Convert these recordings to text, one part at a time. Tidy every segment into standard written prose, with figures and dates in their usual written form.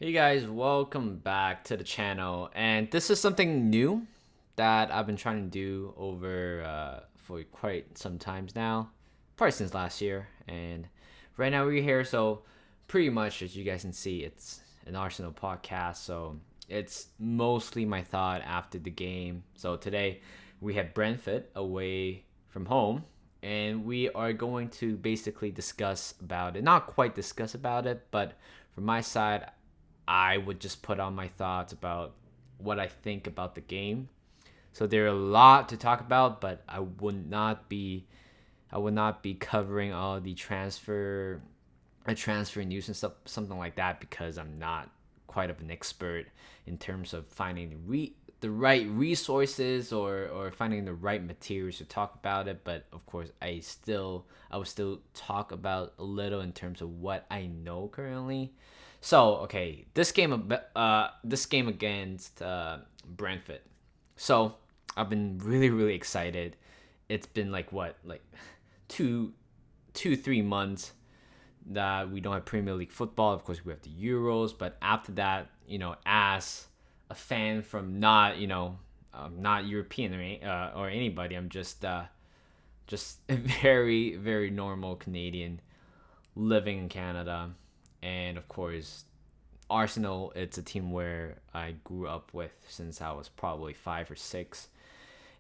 Hey guys, welcome back to the channel. And this is something new that I've been trying to do over for quite some times now, probably since last year. And right now we're here, so pretty much as you guys can see, it's an Arsenal podcast. So it's mostly my thought after the game. So today we have Brentford away from home, and we are going to basically discuss about it. Not quite discuss about it, but from my side, I would just put on my thoughts about what I think about the game. So there are a lot to talk about, but I would not be covering all the transfer news and stuff, something like that, because I'm not quite of an expert in terms of finding the right resources or finding the right materials to talk about it. But of course, I will still talk about a little in terms of what I know currently. So okay, this game against Brentford. So I've been really excited. It's been like what, like two 3 months that we don't have Premier League football. Of course, we have the Euros, but after that, as a fan from not European or anybody, I'm just a very normal Canadian living in Canada. And of course, Arsenal, it's a team where I grew up with since I was probably 5 or 6.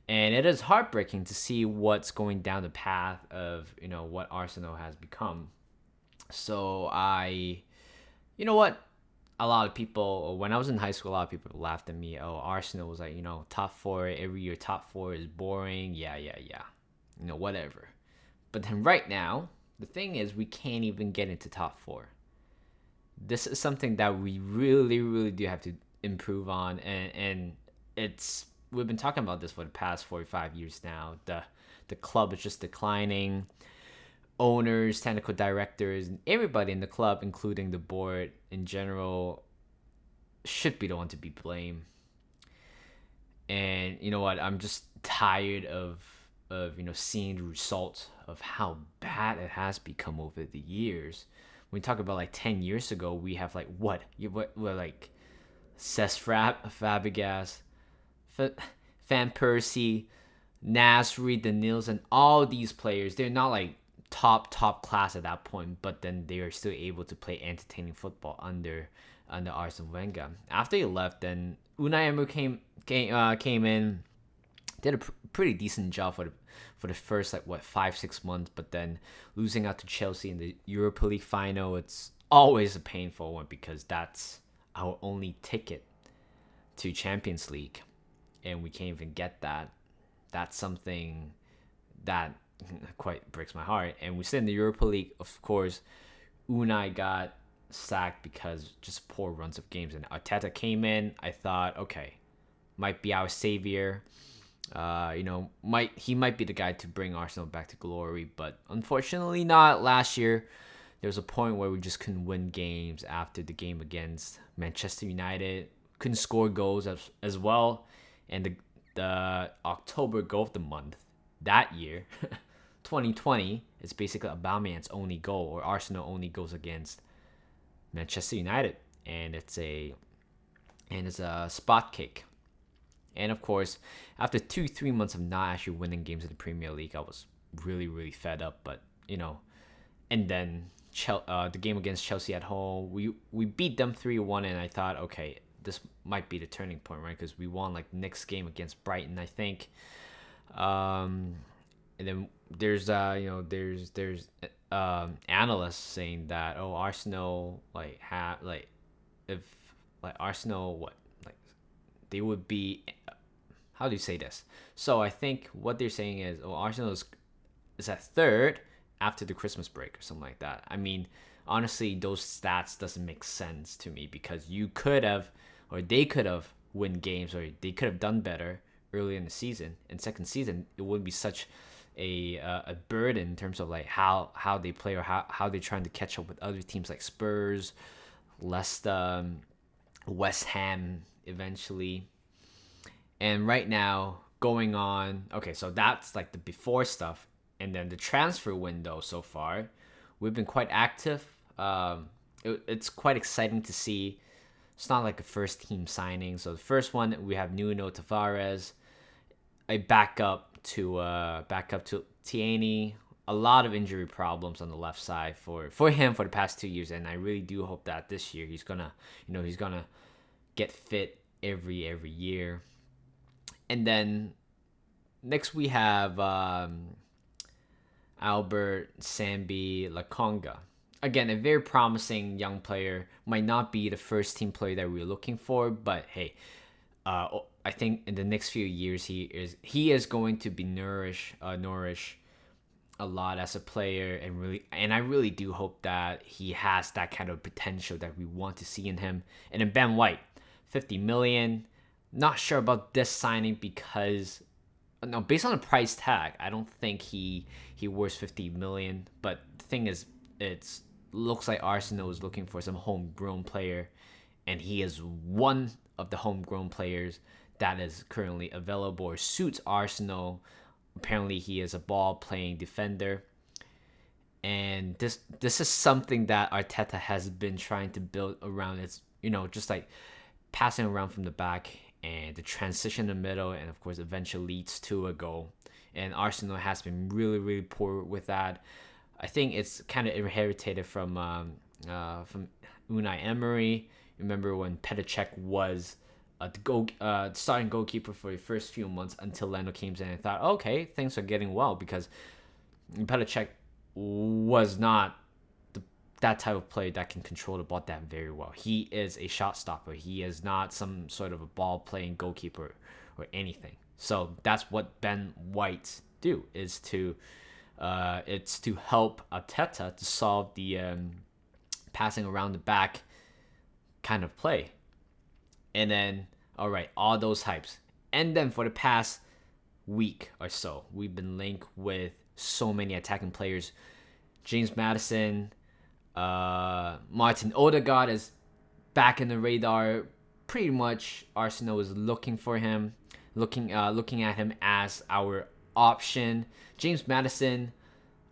And it is heartbreaking to see what's going down the path of, what Arsenal has become. So you know what? A lot of people, when I was in high school, a lot of people laughed at me. Oh, Arsenal was like, top four every year. Top four is boring. Yeah. Whatever. But then right now, the thing is, we can't even get into top four. This is something that we really do have to improve on, and it's we've been talking about this for the past 45 years now. The club is just declining. Owners, technical directors, and everybody in the club, including the board in general, should be the one to be blamed. And you know what? I'm just tired of seeing the results of how bad it has become over the years. When we talk about like 10 years ago, we have like what like Fabregas, Van Persie, Nasri, Daniels, and all these players. They're not like top class at that point, but then they are still able to play entertaining football under Arsene Wenger. After he left, then Unai Emery came in, did a pretty decent job for the first like what 5 6 months, but then losing out to Chelsea in the Europa League final, it's always a painful one because that's our only ticket to Champions League, and we can't even get that. That's something that quite breaks my heart. And we sit in the Europa League, of course. Unai got sacked because just poor runs of games, and Arteta came in. I thought, okay, might be our savior. He might be the guy to bring Arsenal back to glory, but unfortunately not. Last year, there was a point where we just couldn't win games after the game against Manchester United. Couldn't score goals as well, and the October goal of the month that year, 2020, is basically Aubameyang's only goal, or Arsenal only goes against Manchester United, and it's a spot kick. And of course, after 3 months of not actually winning games in the Premier League, I was really fed up. But and then the game against Chelsea at home, we beat them 3-1, and I thought, okay, this might be the turning point, right? Because we won like the next game against Brighton, I think. And then there's analysts saying that, oh, Arsenal if like Arsenal, what, like, they would be, how do you say this? So I think what they're saying is, oh, Arsenal is at third after the Christmas break or something like that. I mean, honestly, those stats doesn't make sense to me, because you could have, or they could have win games, or they could have done better early in the season. In second season, it wouldn't be such a burden in terms of like how they play, or how they're trying to catch up with other teams like Spurs, Leicester, West Ham eventually. And right now, going on, okay, so that's like the before stuff. And then the transfer window so far, we've been quite active. It's quite exciting to see It's not like a first team signing. So the first one we have Nuno Tavares, a backup to Tierney. A lot of injury problems on the left side for him for the past 2 years, and I really do hope that this year he's gonna get fit every year. And then next we have Albert, Sambi, Laconga. Again, a very promising young player. Might not be the first team player that we're looking for, but hey, I think in the next few years he is going to be nourish a lot as a player, and I really do hope that he has that kind of potential that we want to see in him. And then Ben White, 50 million. Not sure about this signing because no, based on the price tag, I don't think he worth 50 million. But the thing is, it looks like Arsenal is looking for some homegrown player, and he is one of the homegrown players that is currently available or suits Arsenal. Apparently, he is a ball-playing defender, and this is something that Arteta has been trying to build around. It's just like passing around from the back and the transition in the middle, and of course, eventually leads to a goal. And Arsenal has been really, really poor with that. I think it's kind of inherited from Unai Emery. Remember when Petr Cech was the starting goalkeeper for the first few months until Leno came in, and thought, okay, things are getting well, because Petr Cech was not that type of player that can control the ball that very well. He is a shot stopper. He is not some sort of a ball playing goalkeeper or anything. So that's what Ben White do, is to it's to help Arteta to solve the passing around the back kind of play. And then, all right, all those hypes. And then for the past week or so, we've been linked with so many attacking players. James Maddison, Martin Odegaard is back in the radar. Pretty much Arsenal is looking for him, looking at him as our option. James Maddison,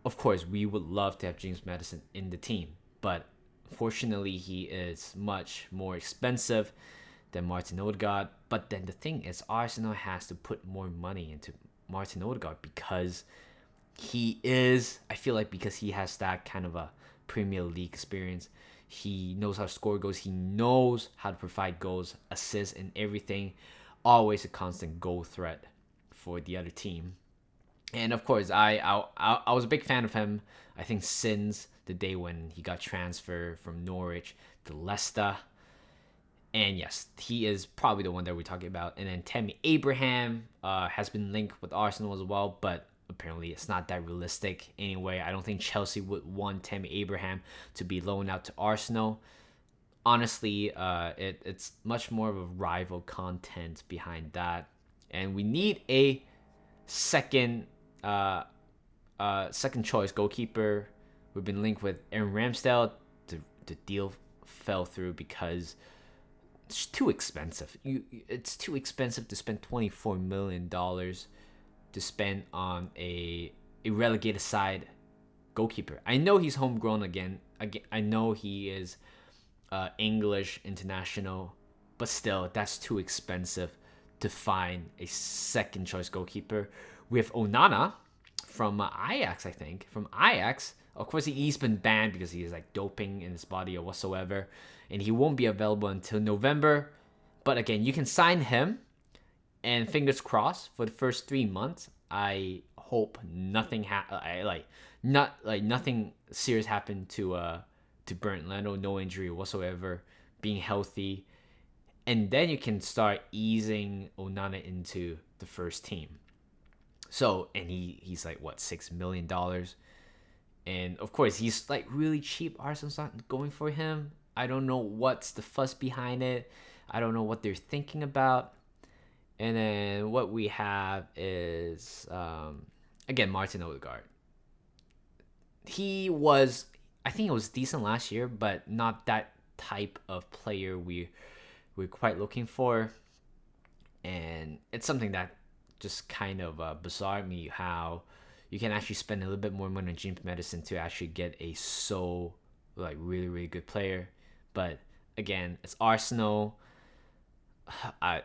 of course, we would love to have James Maddison in the team, but unfortunately he is much more expensive than Martin Odegaard. But then the thing is, Arsenal has to put more money into Martin Odegaard because I feel like because he has that kind of a Premier League experience. He knows how to score goals. He knows how to provide goals, assists, and everything. Always a constant goal threat for the other team. And of course, I was a big fan of him, I think, since the day when he got transferred from Norwich to Leicester. And yes, he is probably the one that we're talking about. And then Tammy Abraham has been linked with Arsenal as well, but apparently it's not that realistic anyway. I don't think Chelsea would want Tammy Abraham to be loaned out to Arsenal. Honestly, it's much more of a rival content behind that. And we need a second choice goalkeeper. We've been linked with Aaron Ramsdale. The deal fell through because it's too expensive. It's too expensive to spend $24 million to spend on a relegated side goalkeeper. I know he's homegrown again. I know he is English international, but still, that's too expensive to find a second choice goalkeeper. We have Onana from Ajax, I think. From Ajax, of course, he's been banned because he is like doping in his body or whatsoever, and he won't be available until November. But again, you can sign him. And fingers crossed for the first 3 months. I hope nothing nothing serious happened to Bernd Leno, no injury whatsoever, being healthy, and then you can start easing Onana into the first team. So, and he's like what, $6 million, and of course he's like really cheap. Arsenal's not going for him. I don't know what's the fuss behind it. I don't know what they're thinking about. And then what we have is, again, Martin Odegaard. I think it was decent last year, but not that type of player we're quite looking for. And it's something that just kind of bizarre me, how you can actually spend a little bit more money on James Maddison to actually get a really, really good player. But again, it's Arsenal. I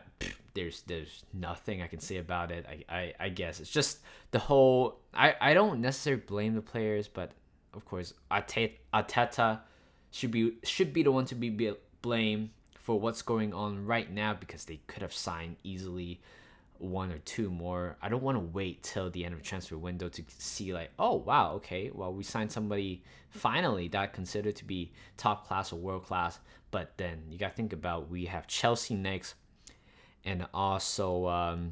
there's nothing I can say about it. I guess it's just the whole. I don't necessarily blame the players, but of course Arteta should be the one to be blamed for what's going on right now, because they could have signed easily one or two more. I don't want to wait till the end of the transfer window to see like, oh wow, okay, well we signed somebody finally that considered to be top class or world class. But then you gotta think about, we have Chelsea next, and also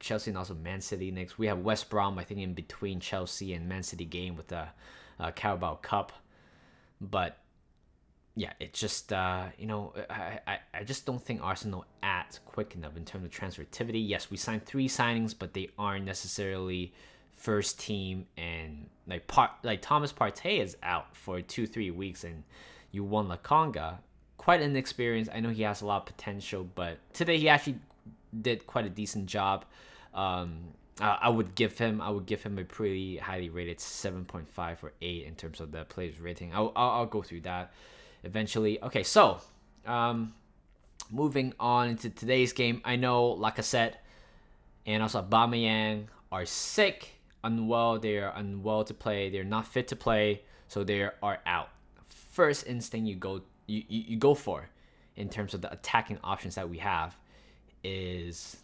Chelsea and also Man City next. We have West Brom, I think, in between Chelsea and Man City game with the Carabao Cup. But yeah, it's just I just don't think Arsenal acts quick enough in terms of transfer activity. Yes, we signed 3 signings, but they aren't necessarily first team. And like Thomas Partey is out for 2-3 weeks, and you won Laconga, quite inexperienced. I know he has a lot of potential, but today he actually did quite a decent job. I would give him a pretty highly rated 7.5 or 8 in terms of the player's rating. I'll go through that eventually. Okay, so moving on into today's game. I know Lacazette and also Aubameyang are sick, unwell. They are unwell to play. They're not fit to play, so they are out. First instinct you go for in terms of the attacking options that we have is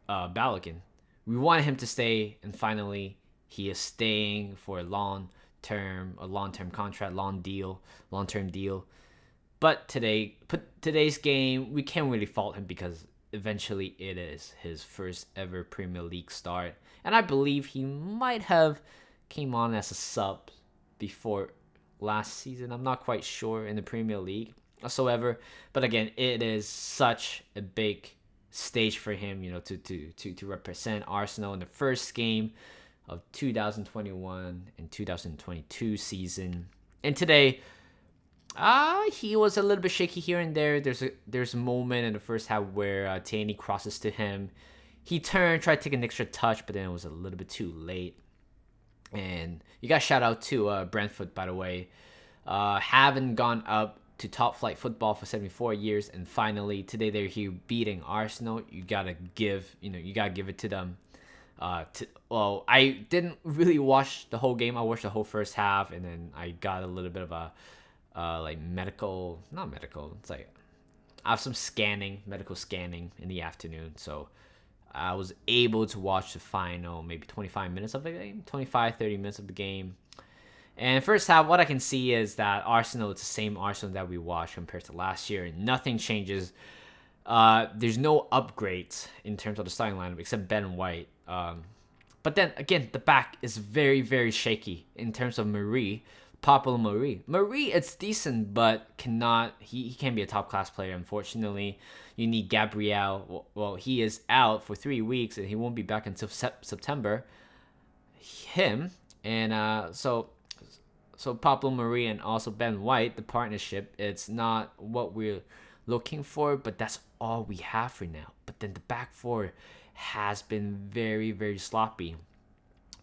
Balogun. We wanted him to stay, and finally he is staying for a long-term contract, long-term deal. But today's game, we can't really fault him, because eventually it is his first ever Premier League start, and I believe he might have came on as a sub before last season. I'm not quite sure in the Premier League whatsoever, but again, it is such a big stage for him, to represent Arsenal in the first game of 2021 and 2022 season. And today, he was a little bit shaky here and there. There's a moment in the first half where Tierney crosses to him. He turned, tried to take an extra touch, but then it was a little bit too late. And you got shout out to Brentford, by the way. Haven't gone up to top flight football for 74 years, and finally today they're here beating Arsenal. You gotta give it to them. I didn't really watch the whole game. I watched the whole first half, and then I got a little bit of a not medical. It's like I have some medical scanning in the afternoon, so I was able to watch the final maybe 25 minutes of the game, 30 minutes of the game. And first half, what I can see is that Arsenal, it's the same Arsenal that we watched compared to last year. Nothing changes. There's no upgrades in terms of the starting lineup except Ben White. But then again, the back is very, very shaky in terms of Pablo Marie. Marie, it's decent, but he can't be a top class player, unfortunately. You need Gabriel. Well, he is out for 3 weeks, and he won't be back until September. So Pablo Marie and also Ben White, the partnership, it's not what we're looking for, but that's all we have for now. But then the back four has been very, very sloppy.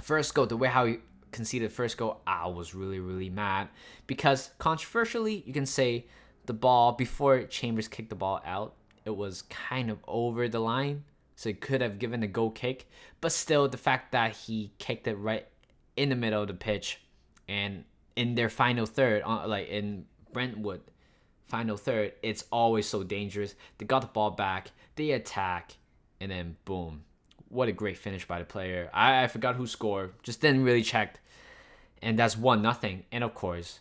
First goal, the way how he conceded first goal, I was really, really mad, because controversially, you can say the ball, before Chambers kicked the ball out, it was kind of over the line, so he could have given a goal kick. But still, the fact that he kicked it right in the middle of the pitch, and in their final third, like in Brentwood final third, it's always so dangerous. They got the ball back, they attack, and then boom. What a great finish by the player. I forgot who scored, just didn't really check. And that's 1-0. And of course,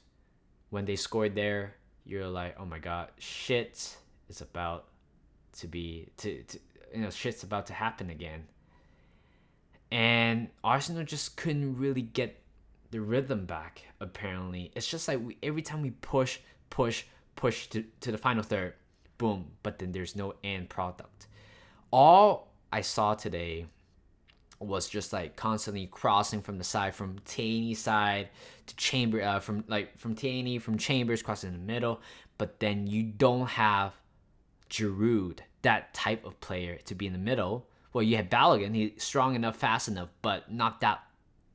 when they scored there, you're like, oh my god, shit is about to be shit's about to happen again. And Arsenal just couldn't really get the rhythm back, apparently. It's just like every time we push to the final third, boom, but then there's no end product. All I saw today was just like constantly crossing from the side, from Tierney's side to from Chambers crossing in the middle. But then you don't have Giroud, that type of player, to be in the middle. Well, you have Balogun, he's strong enough, fast enough, but not that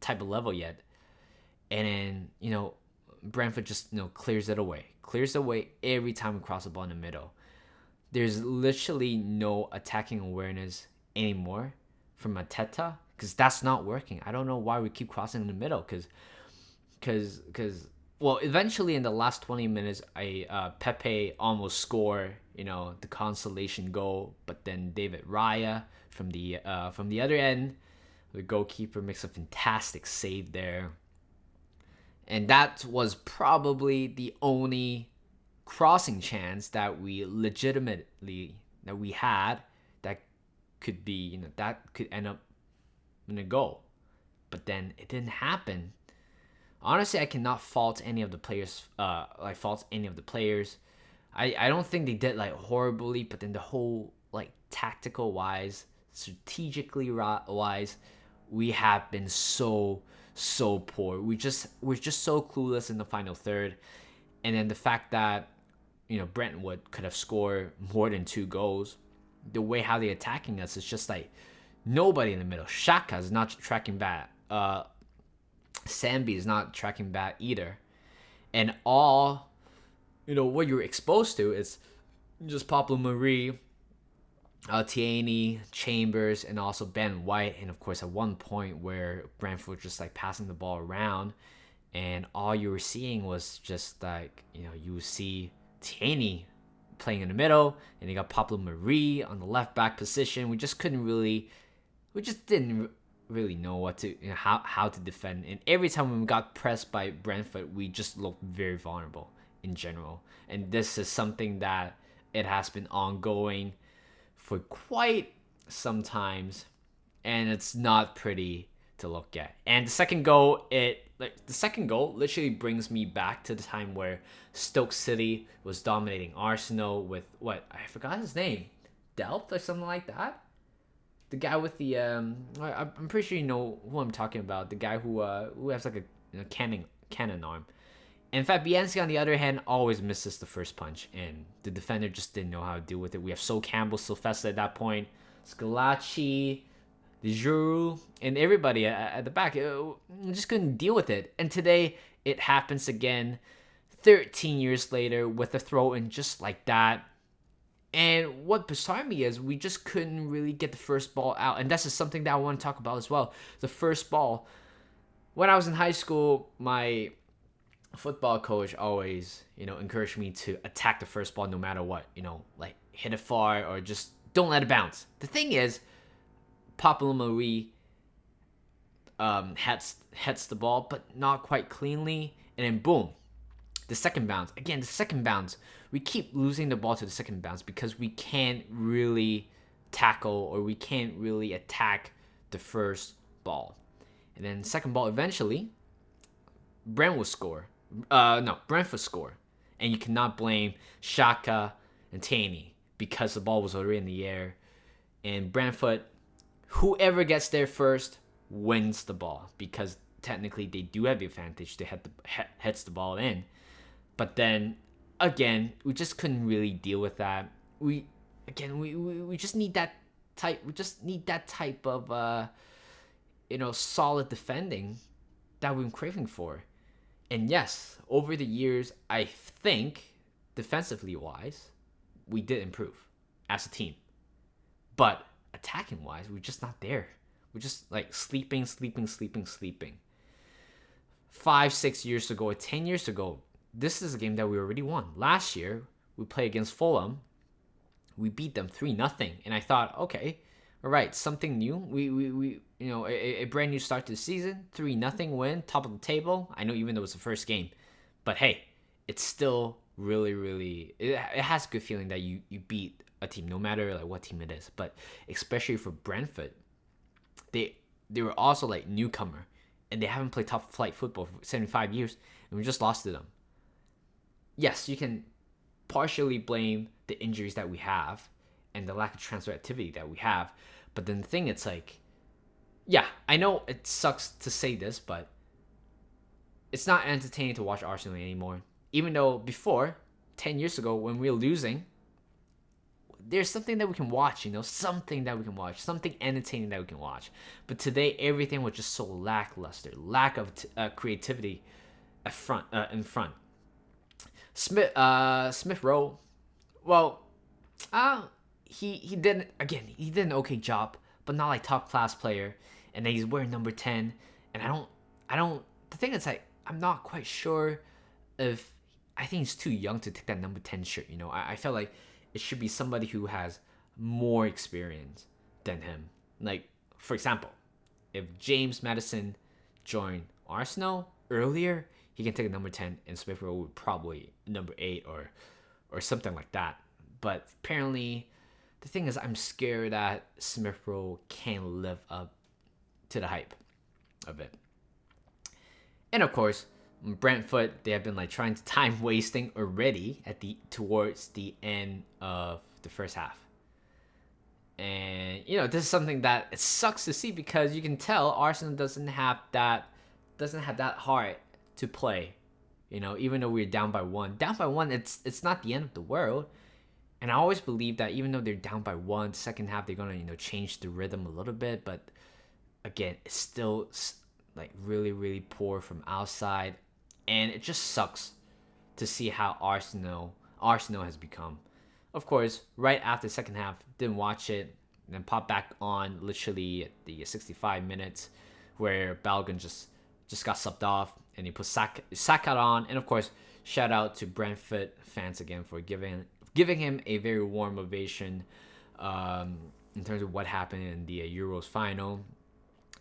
type of level yet. And then, Brentford just, clears it away. clears the way every time we cross the ball in the middle. There's literally no attacking awareness anymore from Ateta because that's not working. I don't know why we keep crossing in the middle because well, eventually in the last 20 minutes, Pepe almost scored, the consolation goal, but then David Raya from the other end, the goalkeeper makes a fantastic save there, and that was probably the only crossing chance that we had that could be, that could end up in a goal, but then it didn't happen. Honestly, I cannot fault any of the players. I don't think they did horribly, but then the whole tactical wise, strategically wise, we have been so poor. We're just so clueless in the final third, and then the fact that Brentwood could have scored more than 2 goals. The way how they're attacking us is just nobody in the middle. Shaka is not tracking back. Sambi is not tracking back either, and all what you're exposed to is just Pablo Marie, Tierney, Chambers, and also Ben White, and of course at one point where Brentford just passing the ball around, and all you were seeing was just you would see Tierney playing in the middle, and you got Pablo Marie on the left back position. We just didn't really know what to how to defend, and every time when we got pressed by Brentford, we just looked very vulnerable in general. And this is something that it has been ongoing for quite some times, and it's not pretty to look at. And the second goal literally brings me back to the time where Stoke City was dominating Arsenal with I forgot his name, Delft or something like that. The guy with the I'm pretty sure you know who I'm talking about. The guy who has a cannon arm. And Fabianski, on the other hand, always misses the first punch, and the defender just didn't know how to deal with it. We have Sol Campbell, Sylvester at that point, Scalacci, De Jure, and everybody at the back. Just couldn't deal with it. And today it happens again, 13 years later, with a throw-in just like that. And what bizarre me is we just couldn't really get the first ball out. And this is something that I want to talk about as well. The first ball. When I was in high school, my football coach always, encouraged me to attack the first ball no matter what. Hit it far or just don't let it bounce. The thing is, Pablo Marie heads the ball, but not quite cleanly. And then boom. The second bounce. Again, the second bounce. We keep losing the ball to the second bounce because we can't really tackle or we can't really attack the first ball. And then second ball, eventually, Brentford score. And you cannot blame Xhaka and Tierney because the ball was already in the air. And Brentford, whoever gets there first wins the ball because technically they do have the advantage. They heads the ball in. But then again, we just couldn't really deal with that. We just need that type. We just need that type of solid defending that we've been craving for. And yes, over the years, I think defensively wise, we did improve as a team. But attacking wise, we're just not there. We're just sleeping. 5-6 years ago or 10 years ago, this is a game that we already won. Last year, we played against Fulham. We beat them 3-0. And I thought, okay, all right, something new. We a brand new start to the season. 3-0 win, top of the table. I know even though it was the first game. But hey, it's still really, really... It has a good feeling that you beat a team, no matter what team it is. But especially for Brentford, they were also newcomer. And they haven't played top flight football for 75 years. And we just lost to them. Yes, you can partially blame the injuries that we have and the lack of transfer activity that we have. But then the thing, it's yeah, I know it sucks to say this, but it's not entertaining to watch Arsenal anymore. Even though before, 10 years ago, when we were losing, there's something that we can watch, something entertaining that we can watch. But today, everything was just so lackluster, lack of creativity in front. Smith Rowe. Well, uh, he did he did an okay job, but not like top class player. And then he's wearing number 10, and I don't. The thing is, like, I'm not quite sure if I think he's too young to take that number 10 shirt. I felt like it should be somebody who has more experience than him. Like, for example, if James Madison joined Arsenal earlier, he can take a number 10, and Smith Rowe would probably number 8 or something like that. But apparently, the thing is, I'm scared that Smith Rowe can't live up to the hype of it. And of course, Brentford, they have been like trying to time wasting already towards the end of the first half. And this is something that it sucks to see, because you can tell Arsenal doesn't have that heart to play. Even though we're down by one, it's not the end of the world. And I always believe that even though they're down by one, second half they're gonna change the rhythm a little bit. But again, it's still like really, really poor from outside, and it just sucks to see how Arsenal has become. Of course, right after the second half, didn't watch it, and then popped back on literally at the 65 minutes, where Balogun just got subbed off, and he put Saka on. And of course, shout out to Brentford fans again for giving him a very warm ovation in terms of what happened in the Euros final.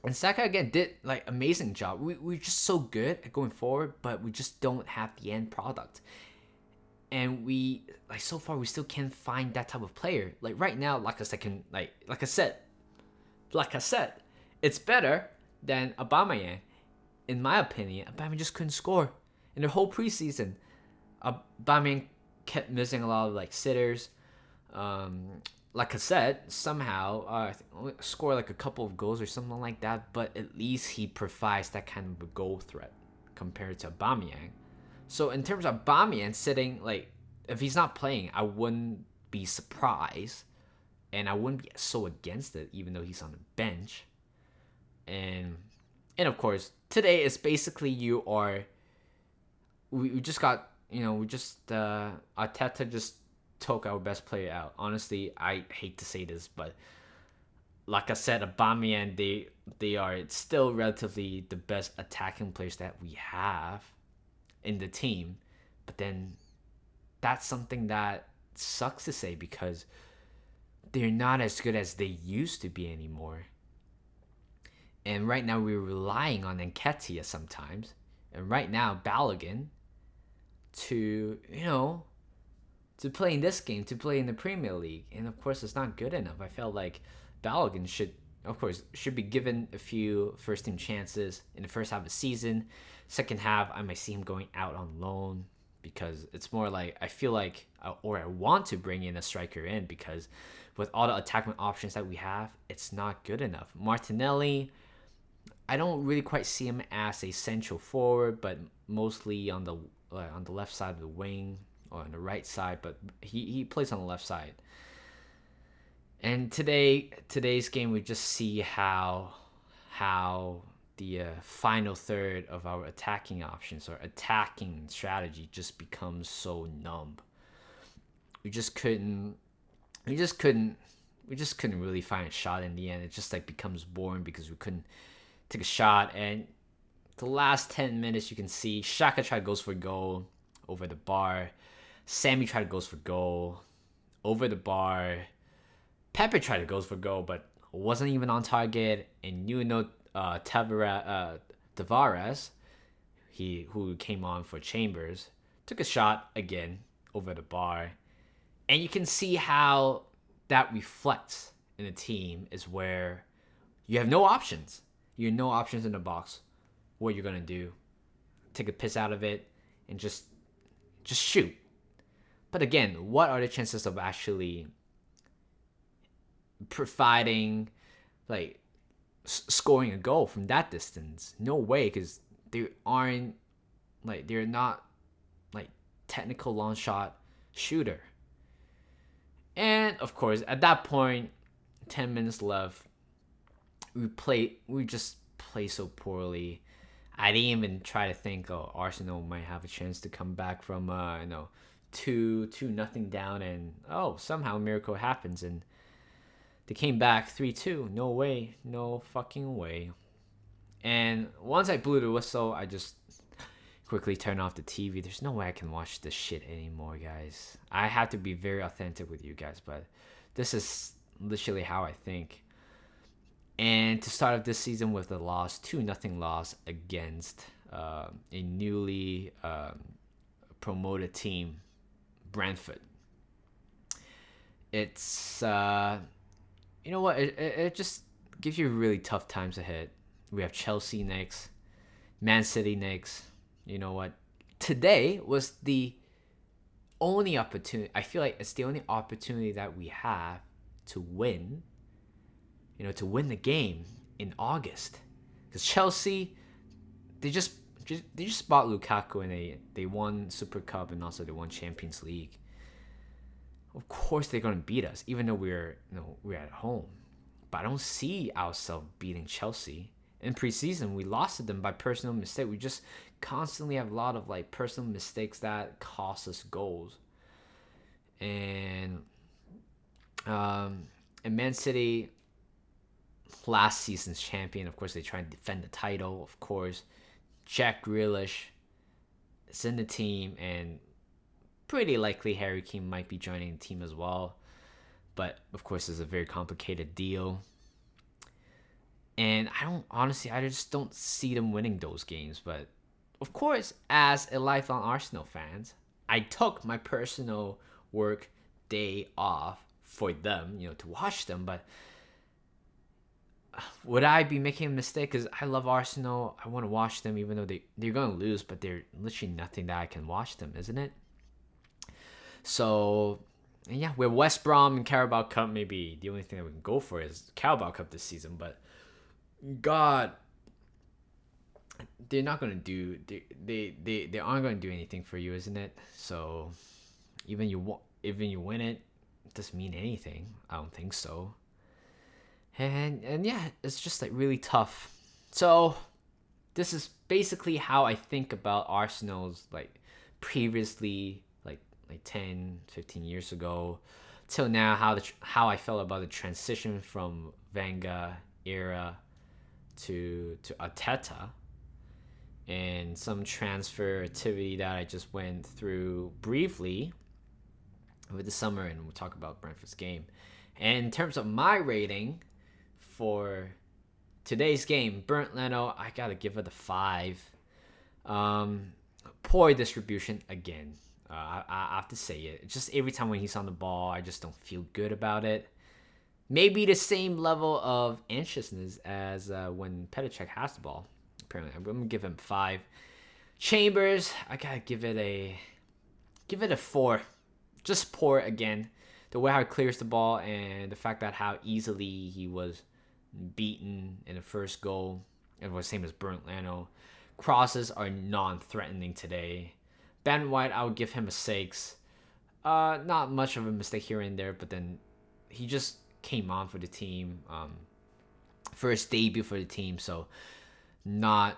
And Saka again did like amazing job. We're just so good at going forward, but we just don't have the end product. And we so far we still can't find that type of player. Like right now, like I said, it's better than Aubameyang. In my opinion, Aubameyang just couldn't score in the whole preseason. Aubameyang kept missing a lot of sitters. Like I said, somehow score like a couple of goals or something like that, but at least he provides that kind of a goal threat compared to Aubameyang. So in terms of Aubameyang sitting, if he's not playing, I wouldn't be surprised, and I wouldn't be so against it, even though he's on the bench. And of course, today is basically we just got Arteta just took our best player out. Honestly, I hate to say this, but like I said, Aubameyang, they are still relatively the best attacking players that we have in the team. But then that's something that sucks to say, because they're not as good as they used to be anymore. And right now we're relying on Nketiah sometimes. And right now, Balogun to play in this game, to play in the Premier League. And of course, it's not good enough. I felt like Balogun should be given a few first team chances in the first half of the season. Second half, I might see him going out on loan, because it's more like I feel like, or I want to bring in a striker in, because with all the attacking options that we have, it's not good enough. Martinelli, I don't really quite see him as a central forward, but mostly on the left side of the wing, or on the right side, but he plays on the left side. And today's game, we just see how the final third of our attacking options or attacking strategy just becomes so numb. We just couldn't really find a shot in the end. It just becomes boring because we couldn't take a shot. And the last 10 minutes, you can see Xhaka tried goes for goal over the bar. Sambi tried goes for goal over the bar. Pepe tried to goes for goal, but wasn't even on target. And Nuno Tavares, who came on for Chambers, took a shot again over the bar. And you can see how that reflects in a team, is where you have no options. You have no options in the box. What you're gonna do? Take a piss out of it and just shoot. But again, what are the chances of actually providing, scoring a goal from that distance? No way, because they're not technical long shot shooter. And of course, at that point, 10 minutes left, we just play so poorly. I didn't even try to think, oh, Arsenal might have a chance to come back from, 2-0 down, and oh, somehow a miracle happens, and they came back 3-2. No way, no fucking way. And once I blew the whistle, I just quickly turned off the TV. There's no way I can watch this shit anymore, guys. I have to be very authentic with you guys, but this is literally how I think. And to start off this season with a loss, 2-0 loss against a newly promoted team, Brentford. It's, you know what, it just gives you really tough times ahead. We have Chelsea next, Man City next. You know what? Today was the only opportunity. I feel like it's the only opportunity that we have to win. To win the game in August, because Chelsea, they just bought Lukaku, and they won Super Cup, and also they won Champions League. Of course they're gonna beat us, even though we're at home. But I don't see ourselves beating Chelsea. In preseason, we lost to them by personal mistake. We just constantly have a lot of like personal mistakes that cost us goals. And Man City, last season's champion, of course, they try and defend the title. Of course, Jack Grealish is in the team, and pretty likely Harry Kane might be joining the team as well. But of course, it's a very complicated deal. And I just don't see them winning those games. But of course, as a lifelong Arsenal fan, I took my personal work day off for them, to watch them. But would I be making a mistake? Because I love Arsenal. I want to watch them, even though they're going to lose. But they're literally nothing that I can watch them, isn't it? So, yeah, with West Brom and Carabao Cup, maybe the only thing that we can go for is Carabao Cup this season. But God, they're not gonna do. They aren't gonna do anything for you, isn't it? So even you win it doesn't mean anything. I don't think so. And yeah, it's just like really tough. So this is basically how I think about Arsenal's like previously, like 10, 15 years ago, till now. How I felt about the transition from Wenger era to Arteta, and some transfer activity that I just went through briefly over the summer, and we'll talk about Brentford's game. And in terms of my rating for today's game, Bernd Leno, I gotta give it a 5. Poor distribution again. I have to say it. Just every time when he's on the ball, I just don't feel good about it. Maybe the same level of anxiousness as when Petacek has the ball. Apparently, I'm gonna give him 5. Chambers, I gotta give it a 4. Just poor again. The way how he clears the ball, and the fact that how easily he was beaten in the first goal. It was the same as Bernd Leno. Crosses are non-threatening today. Ben White, I would give him a 6. Not much of a mistake here and there, but then he just came on for the team. First debut for the team, so not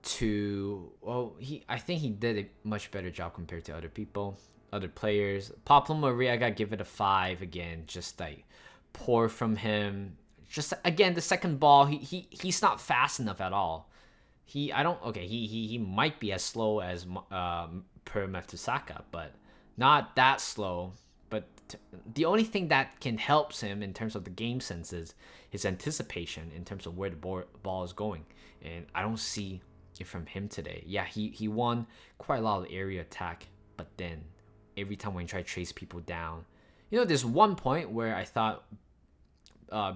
too well. I think he did a much better job compared to other players. Pablo Maria, I gotta give it a 5 again. Just like poor from him. Just again, the second ball, he's not fast enough at all. He might be as slow as Per Mertesacker, but not that slow. But the only thing that can help him in terms of the game sense is his anticipation in terms of where the ball is going. And I don't see it from him today. Yeah, he won quite a lot of area attack, but then every time when he tried to chase people down, there's one point where I thought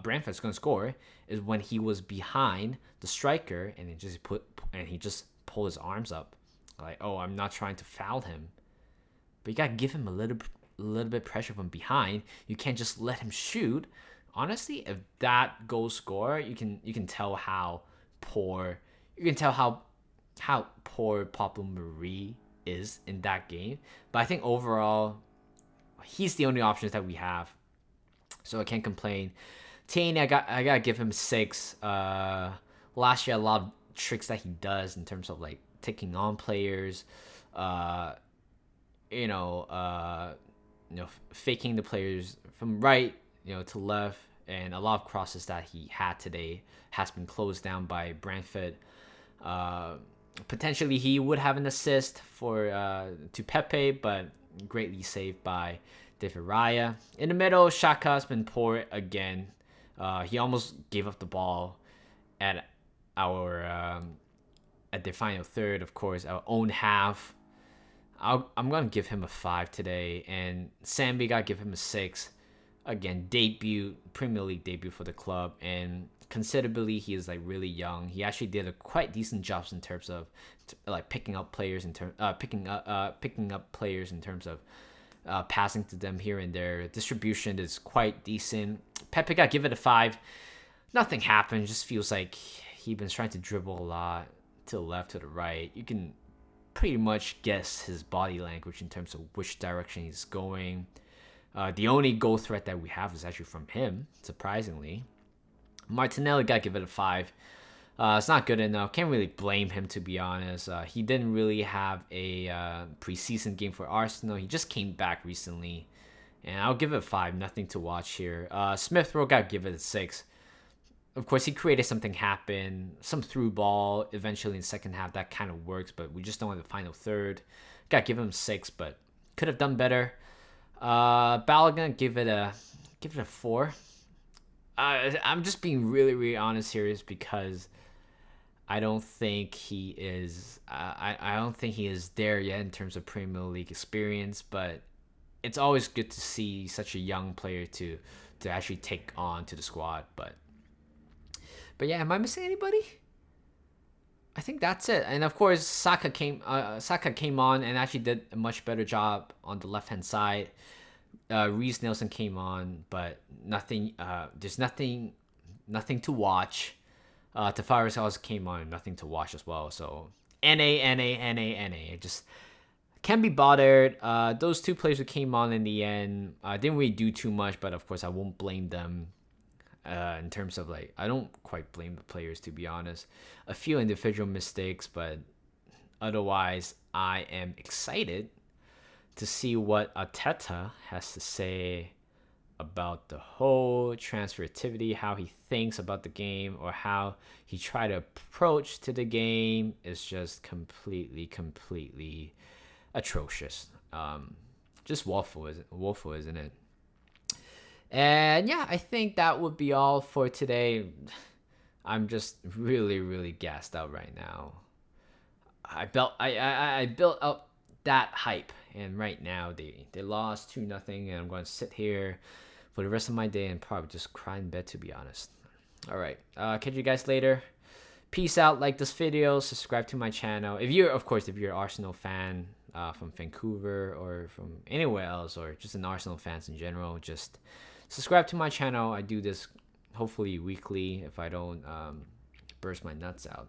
Brentford's going to score is when he was behind the striker, and he just pulled his arms up like, oh, I'm not trying to foul him, but you gotta give him a little bit pressure from behind. You can't just let him shoot. Honestly, if that goal score, you can tell how poor Pablo Marie is in that game. But I think overall, he's the only options that we have, so I can't complain. Tane, I gotta give him 6. Last year, I tricks that he does in terms of like taking on players, uh, you know, uh, faking the players from right, to left, and a lot of crosses that he had today has been closed down by Brentford. Uh, Potentially he would have an assist for to Pepe, but greatly saved by David Raya. In the middle, Shaka's been poor again. He almost gave up the ball at our at the final third, of course, our own half. I'm gonna give him a 5 today, and Sambi gotta give him a 6. Again, Premier League debut for the club, and considerably he is like really young. He actually did a quite decent job in terms of like picking up players in picking up players in terms of passing to them here and there. Distribution is quite decent. Pepe got give it a 5. Nothing happened. Just feels like he's been trying to dribble a lot to the left, to the right. You can pretty much guess his body language in terms of which direction he's going. The only goal threat that we have is actually from him, surprisingly. Martinelli got to give it a 5. It's not good enough. Can't really blame him, to be honest. He didn't really have a preseason game for Arsenal. He just came back recently. And I'll give it a 5. Nothing to watch here. Smith Rowe got to give it a 6. Of course, he created something happen. Some through ball eventually in the second half. That kind of works, but we just don't have the final third. Got to give him 6, but could have done better. Balogun, give it a 4. I'm just being really, really honest here, is because I don't think he is. I don't think he is there yet in terms of Premier League experience. But it's always good to see such a young player to actually take on to the squad. But yeah, am I missing anybody? I think that's it. And of course, Saka came on and actually did a much better job on the left hand side. Reece Nelson came on, but nothing. There's nothing to watch. Tavares also came on, and nothing to watch as well. So NA. Just can't be bothered. Those two players who came on in the end didn't really do too much, but of course I won't blame them. In terms of like, I don't quite blame the players, to be honest. A few individual mistakes, but otherwise I am excited to see what Arteta has to say about the whole transfer activity, how he thinks about the game, or how he tried to approach to the game is just completely atrocious. Just woeful, isn't it? And yeah, I think that would be all for today. I'm just really, really gassed out right now. I built up that hype, and right now they lost 2-0, and I'm going to sit here for the rest of my day and probably just cry in bed, to be honest. All right, catch you guys later. Peace out. Like this video, subscribe to my channel. If you're an Arsenal fan from Vancouver or from anywhere else, or just an Arsenal fans in general, just subscribe to my channel. I do this hopefully weekly if I don't burst my nuts out.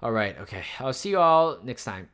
All right, okay. I'll see you all next time.